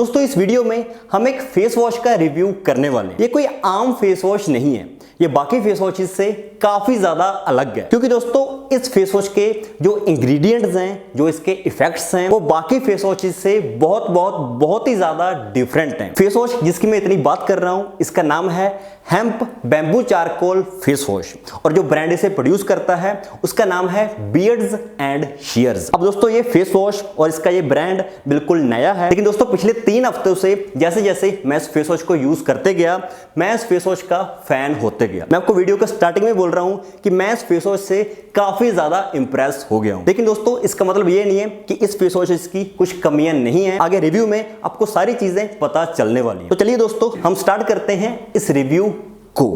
दोस्तों इस वीडियो में हम एक फेस वॉश का रिव्यू करने वाले हैं। ये कोई आम फेस वॉश नहीं है, ये बाकी फेस वॉशेस से काफी ज्यादा अलग है, क्योंकि दोस्तों इस फेस वॉश के जो इंग्रेडिएंट्स हैं, जो इसके इफेक्ट्स हैं, वो बाकी फेस वॉशेस से बहुत ही ज्यादा डिफरेंट हैं। फेस वॉश जिसकी मैं इतनी बात कर रहा हूं, इसका नाम है hemp bamboo charcoal face wash, और जो ब्रांड इसे प्रोड्यूस करता है उसका नाम है बियर्ड्स एंड शेयर्स। अब दोस्तों ये फेस वॉश और इसका ये ब्रांड बिल्कुल नया है, लेकिन दोस्तों पिछले 3 हफ्तों से जैसे जैसे मैं इस फेस वॉश को यूज करते गया, मैं इस फेस वॉश का फैन होते गया। मैं आपको वीडियो के स्टार्टिंग में बोल रहा हूं कि मैं इस फेस वॉश से काफी ज्यादा इंप्रेस हो गया हूं, लेकिन दोस्तों इसका मतलब ये नहीं है कि इस फेस वॉश की कुछ कमियां नहीं है। आगे रिव्यू में आपको सारी चीजें पता चलने वाली है। तो चलिए दोस्तों हम स्टार्ट करते हैं इस रिव्यू को।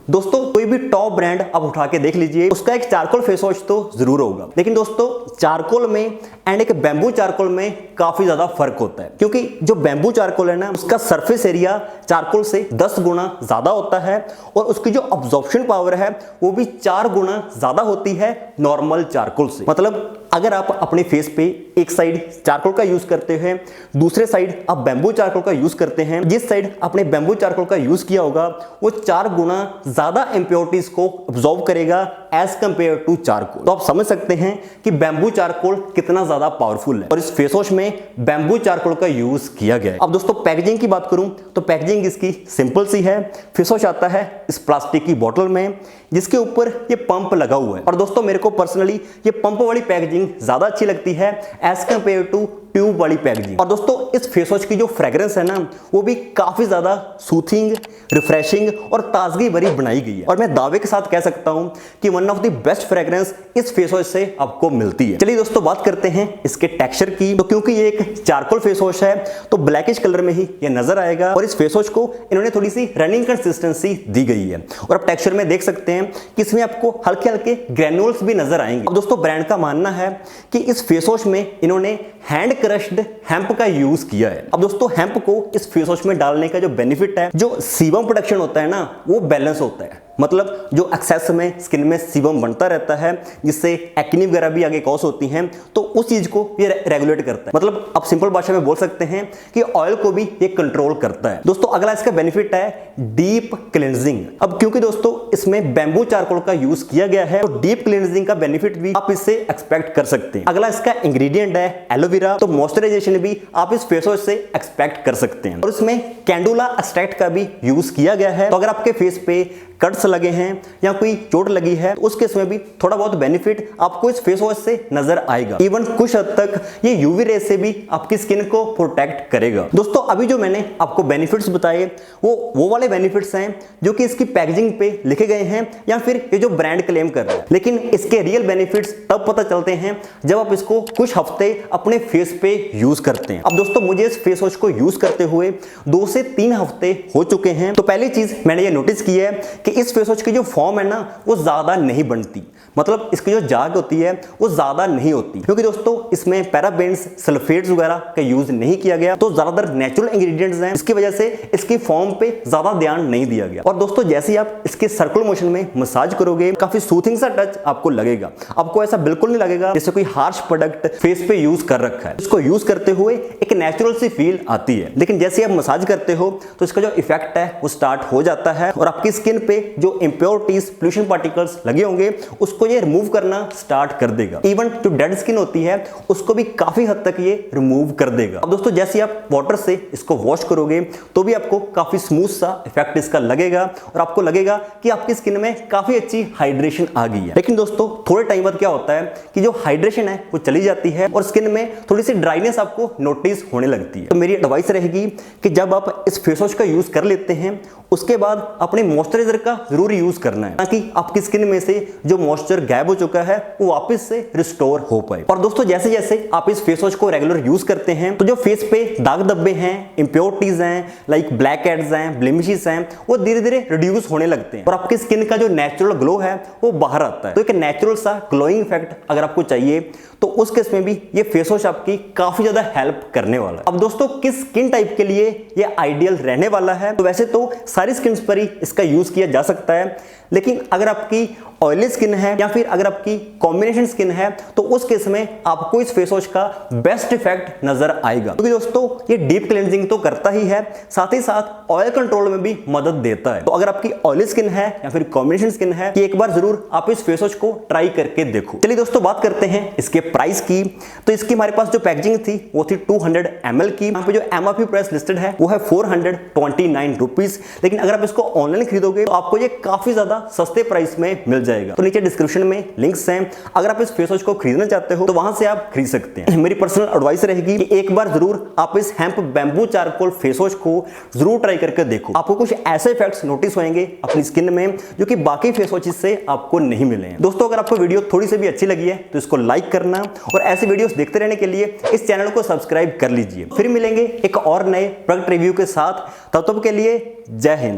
दोस्तों कोई भी टॉप ब्रांड आप उठा के देख लीजिए, उसका एक चारकोल फेस वॉश तो जरूर होगा, लेकिन दोस्तों चारकोल में एंड एक बैम्बू चारकोल में काफी ज्यादा फर्क होता है, क्योंकि जो बैम्बू चारकोल है ना, उसका सरफेस एरिया चारकोल से 10 गुना ज्यादा होता है, और उसकी जो अब्जॉर्प्शन पावर है वो भी 4 गुना ज्यादा होती है नॉर्मल चारकोल से। मतलब अगर आप अपने फेस पे एक साइड चारकोल का यूज करते हैं, दूसरे साइड आप बैम्बू चारकोल का यूज करते हैं, जिस साइड आपने बैम्बू चारकोल का यूज किया होगा वो 4 गुना ज्यादा इंप्योरिटीज को अब्सॉर्ब करेगा एज कंपेयर टू चारकोल। तो आप समझ सकते हैं कि बैम्बू चारकोल कितना ज्यादा पावरफुल है, और इस फेस वॉश में बैम्बू चारकोल का यूज किया गया है। अब दोस्तों पैकेजिंग की बात करूं तो पैकेजिंग इसकी सिंपल सी है। फेस वॉश आता है इस प्लास्टिक की बोतल में, जिसके ऊपर ये पंप लगा हुआ है, और दोस्तों मेरे को पर्सनली ये पंप वाली पैकेजिंग ज्यादा अच्छी लगती है एज कंपेयर टू ट्यूब वाली पैकेजिंग। और दोस्तों इस फेस वॉश की जो फ्रेग्रेंस है ना, वो भी काफी ज्यादा सूथिंग, रिफ्रेशिंग और ताजगी भरी बनाई गई है, और मैं दावे के साथ कह सकता हूं कि one of the best fragrance इस फेस वॉश से आपको मिलती है। चलिए दोस्तों बात करते हैं इसके टेक्सचर की। तो क्योंकि ये एक चारकोल फेस वॉश है तो ब्लैकिश कलर में ही ये नजर आएगा, और इस फेस वॉश को इन्होंने थोड़ी सी रनिंग कंसिस्टेंसी दी गई है, और आप टेक्सचर में देख सकते हैं कि इसमें आपको हल्के हल्के ग्रेन्यूल्स भी नजर आएंगे। अब दोस्तों ब्रांड का मानना है कि इस फेस वॉश में इन्होंने हैंड क्रश्ड हेम्प का यूज किया है। अब दोस्तों हेम्प को इस फेस वॉश में डालने का जो बेनिफिट है, जो सीबम प्रोडक्शन होता है ना, वो बैलेंस होता है। मतलब जो एक्सेस में स्किन में सीबम बनता रहता है, जिससे एक्ने वगैरह भी आगे कॉज होती हैं, तो उस चीज को ये रेगुलेट करता है। मतलब आप सिंपल भाषा में बोल सकते हैं कि ऑयल को भी ये कंट्रोल करता है। दोस्तों अगला इसका बेनिफिट है डीप क्लींजिंग। अब क्योंकि दोस्तों इसमें बैम्बू चारकोल का यूज किया गया है, तो डीप क्लींजिंग का बेनिफिट भी आप इससे एक्सपेक्ट कर सकते हैं। अगला इसका इंग्रेडिएंट है एलोवेरा, तो मॉइस्चराइजेशन भी आप इस फेस वॉश से एक्सपेक्ट कर सकते हैं, और इसमें कैंडुला एक्सट्रैक्ट का भी यूज किया गया है। तो अगर आपके फेस पे कट्स लगे हैं या कोई चोट लगी है, उस केस में भी थोड़ा बहुत बेनिफिट आपको इस फेस वॉश से नजर आएगा। इवन कुछ हद तक ये यूवी रे से भी आपकी स्किन को प्रोटेक्ट करेगा। दोस्तों अभी जो मैंने आपको बेनिफिट्स बताए वो वाले बेनिफिट्स हैं जो कि इसकी पैकेजिंग पे लिखे गए हैं, या फिर ये जो ब्रांड क्लेम कर रहा है, लेकिन इसके रियल बेनिफिट्स तब पता चलते हैं जब आप इसको कुछ हफ्ते अपने फेस पे यूज करते हैं। अब दोस्तों मुझे इस फेस वॉश को यूज करते हुए 2 से 3 हफ्ते हो चुके हैं। तो पहली चीज मैंने ये नोटिस की है कि इस फेस वॉश की जो फॉर्म है ना, वो ज्यादा नहीं बनती। मतलब इसकी जो जाग होती है वो ज्यादा नहीं होती, क्योंकि दोस्तों इसमें पैराबेन्स, सल्फेट्स वगैरह का यूज नहीं किया गया, तो ज्यादातर नेचुरल इंग्रेडिएंट्स हैं, इसकी वजह से इसकी फॉर्म पे ज्यादा ध्यान नहीं दिया गया। और दोस्तों जैसे ही आप इसके सर्कुलर मोशन में मसाज करोगे, काफी सूथिंग सा टच आपको लगेगा। आपको ऐसा बिल्कुल नहीं लगेगा जैसे कोई हार्श प्रोडक्ट फेस पे यूज कर रखा है। इसको यूज करते हुए एक नेचुरल सी फील आती है, लेकिन जैसे आप मसाज करते हो तो इसका जो इफेक्ट है वो स्टार्ट हो जाता है, और आपकी स्किन पे जो इंप्योरिटीज, पोल्यूशन पार्टिकल्स लगे होंगे उसको ये रिमूव करना स्टार्ट कर देगा। इवन जो डेड स्किन होती है उसको भी काफी हद तक ये रिमूव कर देगा। अब दोस्तों जैसे आप वाटर से इसको वॉश करोगे तो भी आपको काफी स्मूथ सा इफेक्ट इसका लगेगा, और आपको लगेगा कि आपकी स्किन में काफी अच्छी हाइड्रेशन आ गई है। लेकिन दोस्तों थोड़े टाइम बाद क्या होता है कि जो हाइड्रेशन है वो चली जाती है, और स्किन में थोड़ी सी ड्राइनेस आपको नोटिस होने लगती है। तो मेरी एडवाइस रहेगी कि जब आप इस फेस वॉश का यूज कर लेते हैं, उसके बाद अपने मॉइस्चराइजर का जरूर यूज करना है, ताकि आपकी स्किन में से जो मॉइस्चर गायब हो चुका है वो वापस से रिस्टोर हो पाए। और दोस्तों जैसे जैसे आप इस फेस वॉश को रेगुलर यूज करते हैं, तो जो फेस पे दाग धब्बे हैं, इंप्योरिटीज हैं, लाइक ब्लैक हेड्स हैं, ब्लेमिशेस हैं, वो धीरे धीरे रिड्यूस होने लगते हैं, और आपकी स्किन का जो नेचुरल ग्लो है वो बाहर आता है। तो एक नेचुरल सा ग्लोइंग इफेक्ट अगर आपको चाहिए तो उस केस में भी ये फेस वॉश आपकी काफी ज्यादा हेल्प करने वाला है। अब दोस्तों किस स्किन टाइप के लिए ये आइडियल रहने वाला है, तो वैसे तो सारी स्किन पर ही इसका यूज किया जा सकता है, लेकिन अगर आपकी ऑयली स्किन है या फिर अगर आपकी कॉम्बिनेशन स्किन है तो उस केस में आपको इस फेस वॉश का बेस्ट इफेक्ट नजर आएगा, क्योंकि दोस्तों ये डीप क्लेंजिंग तो करता ही है, साथ ही साथ ऑयल कंट्रोल में भी मदद देता है। तो अगर आपकी ऑयली स्किन है या फिर कॉम्बिनेशन स्किन है कि एक बार जरूर आप इस फेस वॉश को ट्राई करके देखो। चलिए दोस्तों बात करते हैं इसके प्राइस की। तो इसकी हमारे पास जो पैकेजिंग थी वो थी 200 ml की। यहाँ पे जो MRP प्राइस लिस्टेड है वो है 429 रुपीज, लेकिन अगर आप इसको ऑनलाइन खरीदोगे तो आपको ये काफी ज्यादा सस्ते प्राइस में मिल जाएगा। तो नीचे डिस्क्रिप्शन में लिंक्स हैं, अगर आप इस फेस वॉश को खरीदना चाहते हो तो वहां से आप खरीद सकते हैं। मेरी पर्सनल एडवाइस रहेगी कि एक बार जरूर आप इस hemp bamboo charcoal face wash को जरूर ट्राई करके देखो। आपको कुछ ऐसे इफेक्ट्स नोटिस होंगे अपनी स्किन में जो कि बाकी फेस वॉशेस से आपको नहीं मिले हैं। दोस्तों अगर आपको वीडियो थोड़ी सी भी अच्छी लगी है तो इसको लाइक करना और ऐसे वीडियोस देखते रहने के लिए इस चैनल को सब्सक्राइब कर लीजिए। फिर मिलेंगे एक और नए प्रोडक्ट रिव्यू के साथ, तब तक के लिए जय हिंद।